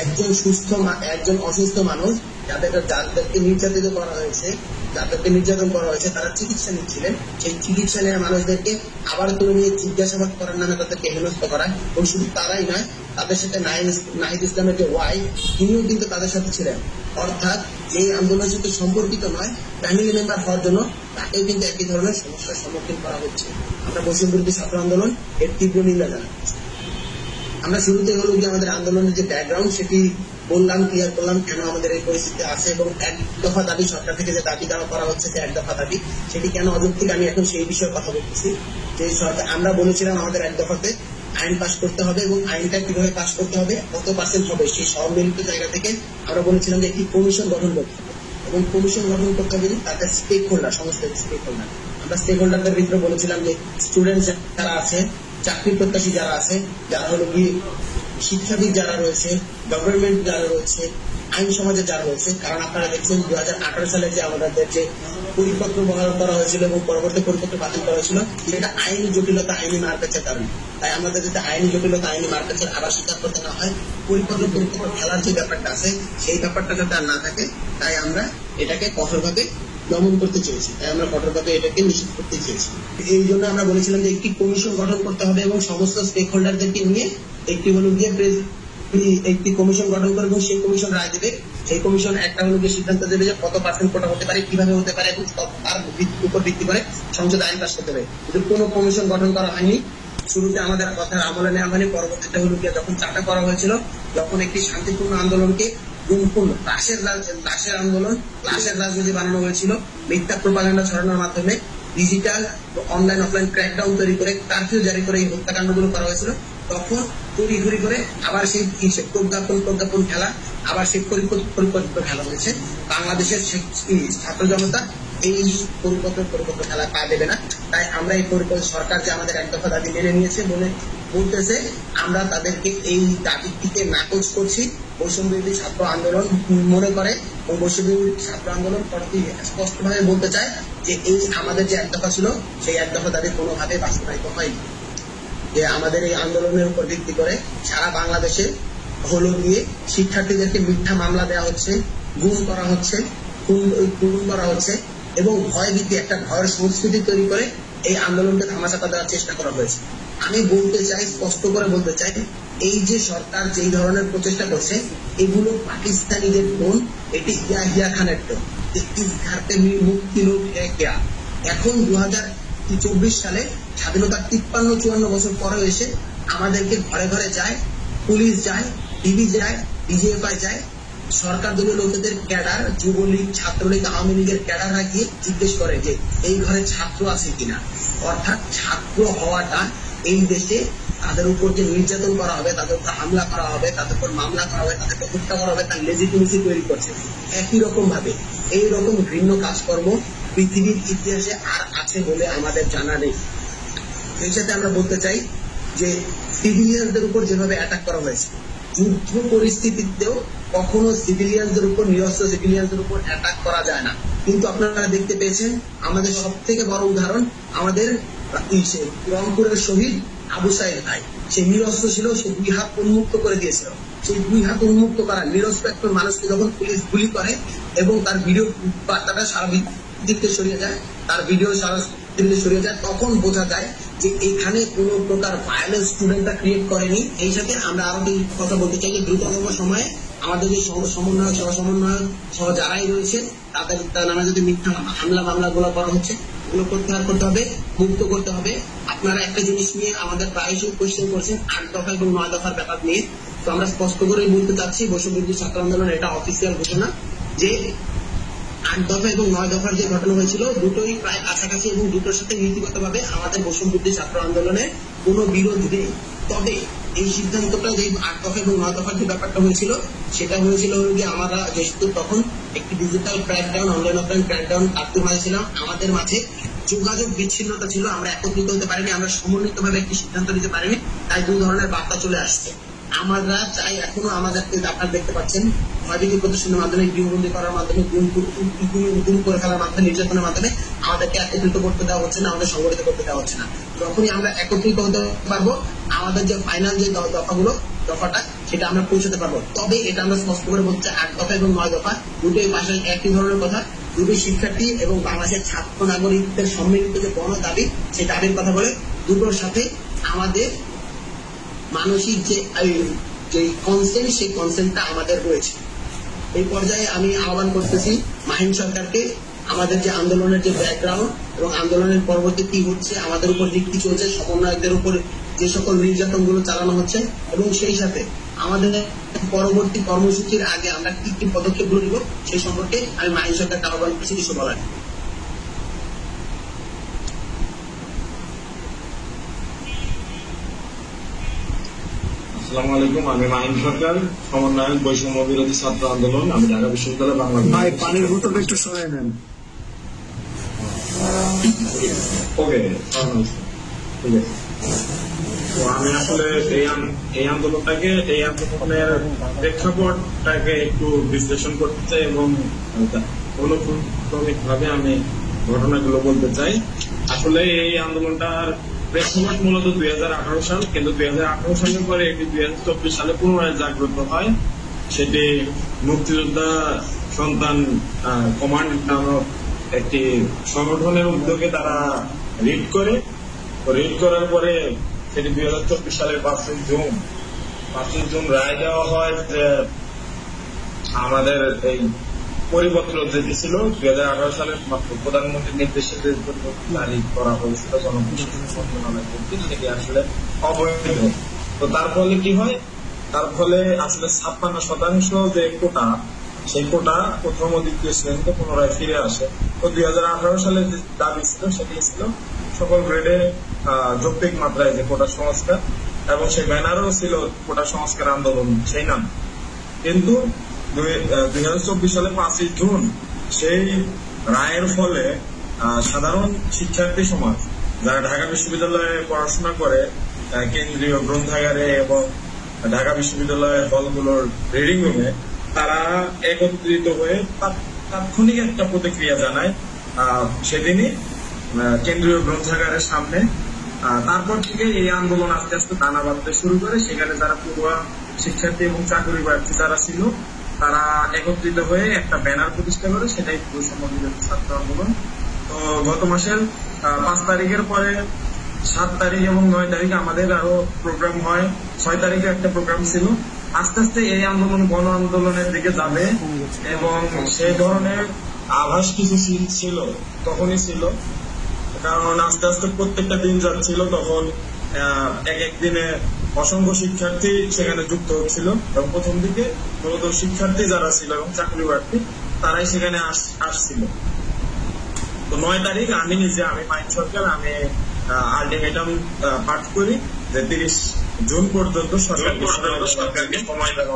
একজন অসুস্থ মানুষ যাদেরকে নির্যাতন করা হয়েছে তারা চিকিৎসা নিচ্ছিলেন, সেই চিকিৎসা নেওয়া মানুষদেরকে আবার তুলে নিয়ে জিজ্ঞাসাবাদ করার নামে তাদেরকে হেনস্থ করা। এবং শুধু তারাই নয়, তাদের সাথে নাহিদ ইসলামের যে ওয়াই, তিনিও কিন্তু তাদের সাথে ছিলেন। অর্থাৎ এই আন্দোলনের সাথে সম্পর্কিত নয়, ফ্যামিলি মেম্বার হওয়ার জন্য তাকেও কিন্তু একই ধরনের সমস্যার সম্মুখীন করা হচ্ছে। আমরা বৈষম্য বিরোধী ছাত্র আন্দোলন এর তীব্র নিন্দা জানাচ্ছি। আমরা শুরুতে হলো যে আমাদের আন্দোলনের যে ব্যাকগ্রাউন্ড সেটি বললাম, ক্লিয়ার করলাম কেন আমাদের এই পরিস্থিতি আছে, এবং এক দফা দাবি সরকার থেকে যে দাবি দেওয়া করা হচ্ছে, যে এক দফা দাবি সেটি কেন অযৌক্তিক, আমি এখন সেই বিষয়ে কথা বলতেছি। যে সরকার, আমরা বলেছিলাম আমাদের এক দফাতে আইন পাস করতে হবে, এবং আইনটা কিভাবে পাস করতে হবে, কত পার্সেন্ট হবে, সেই সম্মিলিত জায়গা থেকে আমরা বলেছিলাম যে একটি কমিশন গঠন করতে হবে, এবং কমিশন গঠন করতে হবে তাদের স্টেক হোল্ডার, সমস্ত স্টেক হোল্ডার। আমরা স্টেক হোল্ডারদের ভিতরে বলেছিলাম যে স্টুডেন্ট যারা আছে, চাকরি প্রত্যাশী যারা আছে, যারা হলো কি শিক্ষাবিদ যারা রয়েছে, গভর্নমেন্ট যারা রয়েছে, আইন সমাজে যারা রয়েছে। কারণ আপনারা দেখছেন 2018 সালে যে আমাদের যে পরিপত্র বহাল করা হয়েছিল এবং পরবর্তী পরিপত্র বাতিল করা হয়েছিল, সেটা আইনি জটিলতা, আইনি মারপ্যাচের কারণে। তাই আমাদের যাতে আইনি জটিলতা, আইনি মারপ্যাচের আবার স্বীকার করতে না হয়, পরিপত্র খেলার যে ব্যাপারটা আছে সেই ব্যাপারটা যাতে আর না থাকে, তাই আমরা এটাকে কঠোরভাবে দমন করতে চেয়েছি, তাই আমরা কঠোরভাবে এটাকে নিষেধ করতে চেয়েছি। এই জন্য আমরা বলেছিলাম যে একটি কমিশন গঠন করতে হবে এবং সমস্ত স্টেক হোল্ডারদেরকে নিয়ে একটি হলো গিয়ে একটি কমিশন গঠন করে, এবং সেই কমিশন রায় দেবে। সেই কমিশন একটা হলো গিয়ে সিদ্ধান্ত দেবে যে কত পার্সেন্ট কোটা হতে পারে, কিভাবে হতে পারে, এবং তার উপর ভিত্তি করে সংসদে আইন পাস করতে হবে। কিন্তু কোনো কমিশন গঠন করা হয়নি। শুরুতে আমাদের কথার আমলে নেওয়া হয়নি। পরবর্তীতে হলো গিয়ে যখন চাপে করা হয়েছিল, যখন একটি শান্তিপূর্ণ আন্দোলনকে গুমপূর্ণ লাশের আন্দোলন, লাশের রাজনীতি বানানো হয়েছিল, মিথ্যা প্রোপাগান্ডা ছড়ানোর মাধ্যমে, ডিজিটাল অনলাইন অফলাইন ক্র্যাকডাউন তৈরি করে, কারফিউ জারি করে এই হত্যাকাণ্ডগুলো করা হয়েছিল, তখন তড়িঘড়ি করে আবার সেই প্রজ্ঞাপন খেলা, আবার সেই পরিকল্পিত খেলা হয়েছে। বাংলাদেশের ছাত্র জনতা এই পরিপত্র খেলা পা দেবে না। তাই আমরা এই সরকার যে আমাদের এক দফা দাবি মেনে নিয়েছে বলতেছে, আমরা তাদেরকে এই দাবিটিকে নাকচ করছি। বৈষম্য বিরোধী ছাত্র আন্দোলন মনে করে, এবং বৈষম্য বিরোধী ছাত্র আন্দোলন স্পষ্টভাবে বলতে চায় যে এই আমাদের যে এক দফা ছিল, সেই এক দফা দাবি কোনোভাবে বাস্তবায়িত হয়নি। যে আমাদের এই আন্দোলনের উপর ভিত্তি করে সারা বাংলাদেশে হলো গিয়ে শিক্ষার্থীদেরকে মিথ্যা মামলা দেওয়া হচ্ছে, গুম করা হচ্ছে, খুন করা হচ্ছে, এবং ভয়ভীতি, একটা ভয়ের সংস্কৃতি তৈরি করে এই আন্দোলনকে ধামাচাপা দেওয়ার চেষ্টা করা হয়েছে। আমি বলতে চাই, স্পষ্ট করে বলতে চাই, এই যে সরকার যেই ধরনের প্রচেষ্টা করছে, এগুলো পাকিস্তানিদের টোন, এটি ইয়াহিয়া খানের টোন। মুক্তি লোক এখন 2024 সালে স্বাধীনতার 53-54 বছর পরে এসে আমাদেরকে ঘরে ঘরে যায়, পুলিশ যায়, ডিবি যায়, ডিজিএফআই যায়, সরকার দলীয় লোকেদের ক্যাডার, যুবলীগ, ছাত্রলীগ, আওয়ামী লীগের ক্যাডাররা গিয়ে জিজ্ঞেস করে যে এই ঘরে ছাত্র আছে কিনা। অর্থাৎ ছাত্র হওয়াটা এই দেশে তাদের উপর যে নির্যাতন করা হবে, তাদের উপর হামলা করা হবে, তাদের উপর মামলা করা হবে, তাদেরকে হত্যা করা হবে, তার লেজিটিমেসি তৈরি করছে। একই রকম ভাবে এইরকম ঘৃণ্য কাজকর্ম পৃথিবীর ইতিহাসে আর আছে বলে আমাদের জানা নেই। এই সাথে আমরা বলতে চাই যে সিভিলিয়ানদের উপর যেভাবে অ্যাটাক করা হয়েছে, যুদ্ধ পরিস্থিতিতেও কখনো সিভিলিয়ানদের উপর, নিরস্ত্র সিভিলিয়ানদের উপর অ্যাটাক করা যায় না। কিন্তু আপনারা দেখতে পেয়েছেন, আমাদের সব থেকে বড় উদাহরণ আমাদের রংপুরের শহীদ আবু সাইদ ভাই। সে নিরস্ত্র ছিল, সে 2 হাত উন্মুক্ত করে দিয়েছিল। সেই 2 হাত উন্মুক্ত করা নিরস্ত্র একটা মানুষকে যখন পুলিশ গুলি করে এবং তার ভিডিও বার্তাটা সারা দিকে সরিয়ে যায়, তার ভিডিও সারা দিকে সরিয়ে যায়, তখন বোঝা যায় যে এখানে কোন প্রকার ভায়োলেন্স স্টুডেন্টরা ক্রিয়েট করেনি। এই সাথে আমরা আরো কথা বলতে চাই যে দ্রুততম সময়ে আমাদের যে সমন্বয়ক, সহ-সমন্বয়ক সহ যারাই রয়েছে তাদের নামে যদি মিথ্যা হামলা মামলাগুলো করা হচ্ছে, এগুলো প্রত্যাহার করতে হবে, মুক্ত করতে হবে। আপনারা একটা জিনিস নিয়ে আমাদের প্রায়শই কোয়েশ্চেন করছেন, 8 দফা এবং 9 দফার ব্যাপার নিয়ে। তো আমরা স্পষ্ট করেই বলতে চাচ্ছি, বৈষম্য বিরোধী ছাত্র আন্দোলন এটা অফিসিয়াল ঘোষণা যে 8 দফা এবং 9 দফার যে ঘটনা হয়েছিল, দুটোই প্রায় কাছাকাছি, এবং দুটোর সাথে নীতিগতভাবে আমাদের বৈষম্য বিরোধী ছাত্র আন্দোলনের কোনো বিরোধ নেই। তবে এই সিদ্ধান্তটা যে 8 দফা এবং 9 দফার যে ব্যাপারটা হয়েছিল, সেটা হয়েছিল হলো গিয়ে আমরা যেহেতু তখন একটি digital crackdown, online offline crackdown curfew মাঝে ছিলাম, আমাদের মাঝে যোগাযোগ বিচ্ছিন্নতা ছিল, আমরা একত্রিত হতে পারিনি, আমরা সমন্বিতভাবে একটি সিদ্ধান্ত নিতে পারিনি। তাই 2 ধরনের বার্তা চলে আসছে। আমরা চাই, এখনো আমাদেরকে আপনারা দেখতে পাচ্ছেন, ভয়ভীতি প্রদর্শনের মাধ্যমে, গৃহবন্দী করার মাধ্যমে, গুম করে ফেলার মাধ্যমে, নির্যাতনের মাধ্যমে আমাদেরকে একত্রিত করতে দেওয়া হচ্ছে না, আমাদের সংগঠিত করতে দেওয়া হচ্ছে না। যখনই আমরা একত্রিত হতে পারবো, আমাদের যে ফাইনাল যে দফাটা সেটা আমরা পৌঁছাতে পারবো। তবে এটা আমরা স্পষ্ট করে বলতে 8 দফা এবং 9 দফা দুটোই পাশে একই ধরনের কথা। দুটোই শিক্ষার্থী এবং বাংলাদেশের ছাত্র নাগরিকদের সম্মিলিত যে গণ দাবি, সেই দাবির কথা বলে দুটোর সাথে আমাদের মানসিক যে কনসেন্ট, সেই কনসেন্টটা আমাদের রয়েছে। এই পর্যায়ে আমি আহ্বান করতেছি মাহিন সরকারকে, আমাদের যে আন্দোলনের যে ব্যাকগ্রাউন্ড এবং আন্দোলনের পরবর্তী কি হচ্ছে, আমাদের উপর কি চলছে, সমন্বয়কদের উপর যে সকল নির্যাতনগুলো চালানো হচ্ছে, এবং সেই সাথে আমাদের পরবর্তী কর্মসূচির আগে আমরা কি কি পদক্ষেপগুলো নিব সেই সম্পর্কে আমি মাহিন সরকারকে আহ্বান করছি কিছু বলার। আসসালামু আলাইকুম, আমি মাহিন সরকার, সমন্বয়ক বৈষম্য বিরোধী ছাত্র আন্দোলন। আমি ঢাকা বিশ্ববিদ্যালয় বাংলা পানির বোতলটা একটু সরাই নেন। ওকে, ঠিক আছে। তো আমি আসলে এই আন্দোলনের প্রেক্ষাপটটাকে একটু বিশ্লেষণ করতে চাই এবং অনুক্রমিক ভাবে আমি ঘটনাগুলো বলতে চাই। আসলে এই আন্দোলনটার প্রেক্ষাপট মূলত 2018 সাল, কিন্তু 2018 সালের পরে এটি 2024 সালে পুনরায় জাগ্রত হয়। সেটি মুক্তিযোদ্ধা সন্তান কমান্ড নামক একটি সংগঠনের উদ্যোগে তারা রিড করার পরে সেটি 2024 সালের 5 জুন রায় দেওয়া হয় যে আমাদের এই পরিপত্র যেটি ছিল 2018 সালের প্রধানমন্ত্রীর নির্দেশে জারি করা হয়েছিল জনপ্রশাসন মন্ত্রণালয় কর্তৃক, সেটি আসলে অবৈধ। তো তার ফলে কি হয়, তার ফলে আসলে 56% যে কোটা, সেই কোটা প্রথম ও দ্বিতীয় শ্রেণীতে পুনরায় ফিরে আসে। তো 2018 সালে যে দাবি ছিল সেটি ছিল সকল গ্রেডে যৌক্তিক মাত্রায় যে কোটা সংস্কার, এবং সেই ব্যানারও ছিল কোটা সংস্কার আন্দোলন সেই নাম। কিন্তু 2024 সালে 5 জুন সেই রায়ের ফলে সাধারণ শিক্ষার্থী সমাজ যারা ঢাকা বিশ্ববিদ্যালয়ে পড়াশোনা করে কেন্দ্রীয় গ্রন্থাগারে এবং ঢাকা বিশ্ববিদ্যালয়ের হলগুলোর রিডিং রুমে, তারা একত্রিত হয়ে তাৎক্ষণিক একটা প্রতিক্রিয়া জানায় সেদিনই কেন্দ্রীয় গ্রন্থাগারের সামনে। তারপর থেকে এই আন্দোলন আস্তে আস্তে দানা বাঁধতে শুরু করে। সেখানে যারা পড়ুয়া শিক্ষার্থী এবং চাকরি প্রার্থী যারা ছিল, তারা একত্রিত হয়ে একটা ব্যানার প্রতিষ্ঠা করে, সেটাই বৈষম্য বিরোধী ছাত্র আন্দোলন। তো গত মাসের 5 তারিখের পরে 7 তারিখ এবং 9 তারিখে আমাদের আরো প্রোগ্রাম হয়। 6 তারিখে একটা প্রোগ্রাম ছিল। আস্তে আস্তে এই আন্দোলন গণ আন্দোলনের দিকে যাবে এবং সেই ধরনের আভাস কিছু ছিল তখনই ছিল, কারণ আস্তে আস্তে প্রত্যেকটা দিন যাচ্ছিল, তখন এক দিনে অসংখ্য শিক্ষার্থী সেখানে যুক্ত হচ্ছিল। এবং প্রথম দিকে মূলত শিক্ষার্থী যারা ছিল এবং চাকরি প্রার্থী তারাই সেখানে আসছিল। তো 9 তারিখ আমি মাহিন সরকার, আমি আলটিমেটাম পাঠ করি যে 30 জুন পর্যন্ত সরকারকে সময় দেওয়া